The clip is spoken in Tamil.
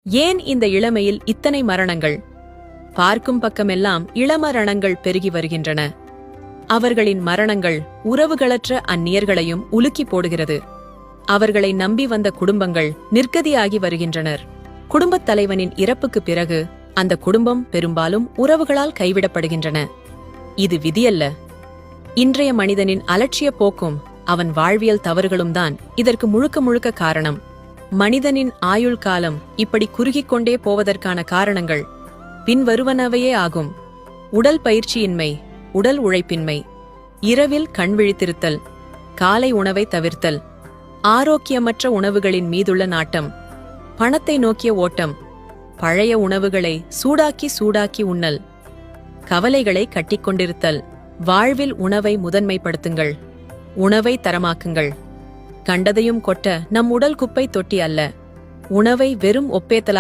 ஏன் இந்த இளமையில் இத்தனை மரணங்கள்? பார்க்கும் பக்கமெல்லாம் இளமரணங்கள் பெருகி வருகின்றன. அவர்களின் மரணங்கள் உறவுகளற்ற அந்நியர்களையும் உலுக்கி போடுகிறது. அவர்களை நம்பி வந்த குடும்பங்கள் நிர்கதியாகி வருகின்றனர். குடும்பத் தலைவனின் இறப்புக்கு பிறகு அந்த குடும்பம் பெரும்பாலும் உறவுகளால் கைவிடப்படுகின்றன. இது விதியல்ல. இன்றைய மனிதனின் அலட்சிய போக்கும் அவன் வாழ்வியல் தவறுகளும் தான் இதற்கு முழுக்க முழுக்க காரணம். மனிதனின் ஆயுள் காலம் இப்படி குறுகிக் கொண்டே போவதற்கான காரணங்கள் பின்வருவனவையே ஆகும். உடல் பயிற்சியின்மை, உடல் உழைப்பின்மை, இரவில் கண் விழித்திருத்தல், காலை உணவை தவிர்த்தல், ஆரோக்கியமற்ற உணவுகளின் மீதுள்ள நாட்டம், பணத்தை நோக்கிய ஓட்டம், பழைய உணவுகளை சூடாக்கி உண்ணல், கவலைகளை கட்டிக்கொண்டிருத்தல். வாழ்வில் உணவை முதன்மைப்படுத்துங்கள். உணவை தரமாக்குங்கள். கண்டதையும் கொட்ட நம் உடல் குப்பை தொட்டி அல்ல. உணவை வெறும் ஒப்பேத்தலா